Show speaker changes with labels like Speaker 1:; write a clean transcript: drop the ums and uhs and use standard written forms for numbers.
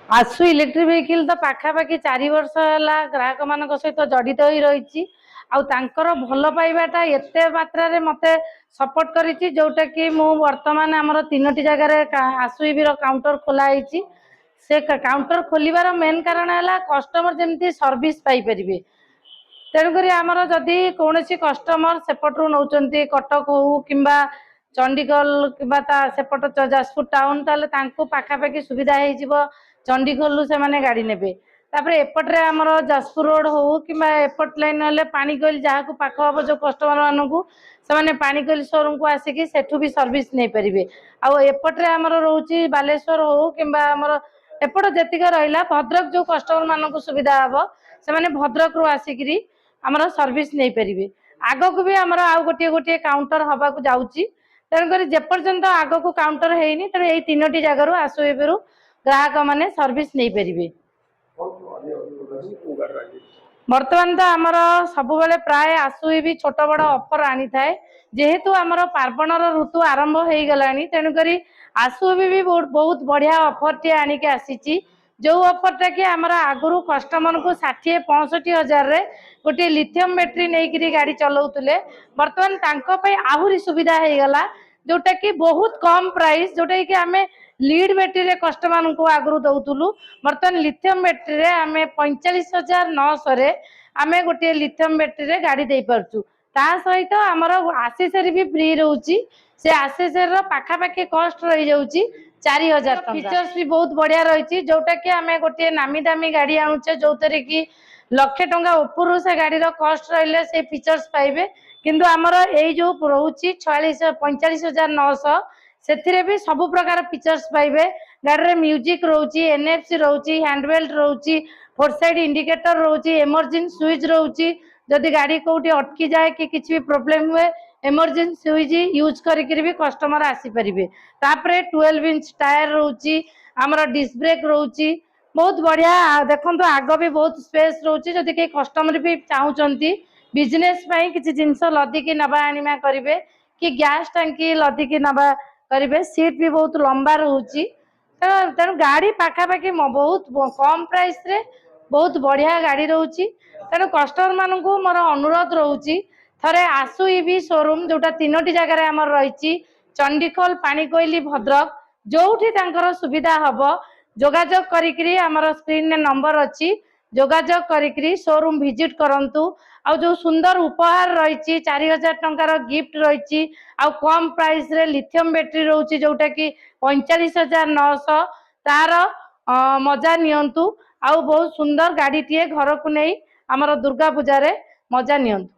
Speaker 1: आसु electric vehicle तो पाखापाखि 4 वर्ष है ग्राहक मान सहित जड़ित हो रही भल पाइबाटा एत मात्रा मत सपोर्ट करी जोटा कि बर्तमान आमर 3टी जगह आसु ईवी काउंटर खोलाई से काउंटर खोलिबार मेन कारण है कस्टमर जमी सर्विस पाइपर तेणुक आमर जदि कौन कस्टमर सेपटू नौ कटक हो कि चंडीगढ़ कि सेपट जाजपुर टाउन ताले पाखापाखि सुविधा हो चंडीगढ़ से माने गाड़ी नेबे तापरे एपट्रे आमर जाजपुर रोड हो कि एपट लाइन हेल्ले पाणीकोइल जहाँ पाख हम जो कस्टमर मानू से पाणीकोइल शोरूम को आसिकी सेठू भी सर्विस नहीं पारे आउपट्रे आमर रोचे बालेश्वर हो कि एपट जेतिक रहा भद्रक जो कस्टमर मानक सुविधा हम से भद्रक रू आसिकी आमर सर्विस नहीं पारे आग को भी आमर आउ गोटे गोटे काउंटर हवा जाऊँगी तेणुक जेपर्यंत आग को काउंटर है तेणु यही 3टी जगार आसुएबू ग्राहक माने सर्विस नहीं पारे। बर्तमान तो आमर सब बेले प्राय आसु भी छोट बड़ ऑफर आनी थाए जेहेतु आमर पार्वणर ऋतु आरंभ हो गला तेणुक आसु भी बहुत बढ़िया ऑफर टे आणिक आसी जो ऑफरटा कि आमर आगु कस्टमर को 60-65 हजार गोटे लिथियम बैटेरी नहीं गाड़ी चलाऊले बर्तमान आहरी सुविधा हो गला जोटा कि बहुत कम प्राइस जोटा कि आम लीड बैटेरी कस्टमर को आगु दौलू बर्तमान लिथियम बैटेरी आम 45,900 आम गोटे लिथियम बैटेरी गाड़ी दे पार्चु ता सहित आमर आसेसरी भी फ्री रोची से आसेसरी पाखापाखि कस्ट रही जाऊँगी 4,000 फीचर्स भी बहुत बढ़िया रही जोटा कि आम गोटे नामी दामी गाड़ी आणुचे जो थे कि लक्षे टंका ऊपर से गाड़ी कस्ट रही से फीचर्स पाइबे किंतु आमर यही जो रोचे 45,900 से भी सबु प्रकार फीचर्स पाइबे गाड़ी म्यूजिक रोची एनएफसी रोची हैंडबेल्ट रोची 4 साइड इंडिकेटर रोची इमरजेंसी स्विच रोची जदि गाड़ी कौटी अटकी जाए कि किसी भी प्रोब्लेम हुए इमरजेंसी स्विच यूज करके भी कस्टमर आसीपारे तापरे 12 इंच टायर रोची आमर डिस्क ब्रेक रोची बहुत बढ़िया देखो आग भी बहुत स्पेस रोची जदि कई कस्टमर भी चाहूँगी बिजनेस किसी जिनस लदिकी नवा आनिमा करेंगे कि गैस टांकी लदिकी नवा करेंगे सीट भी बहुत लंबा रोची तेणु गाड़ी पाखापाखि बहुत कम प्राइस रे बहुत बढ़िया गाड़ी रोची तेणु कस्टमर मान को मोर अनुरोध रोची थरे आसु ईवी शोरूम जोटा 3टी जगह आमर रही चंडीखोल पाणीकोइली भद्रक जोठी तांकर सुविधा हबो जोगाजोग करिकरी आमर स्क्रीन ने नंबर अच्छी जोगाजोग करिकरी शोरूम विजिट करंतु आ जो सुंदर उपहार रही 4,000 टंकार गिफ्ट रही आ कम प्राइस रे लिथियम बैटेरी रोची जोटा कि 45,900 तार मजा नियंतु आ बहुत सुंदर गाड़ी टीए घर को नहीं आमर दुर्गा पूजा रे मजा नियंतु।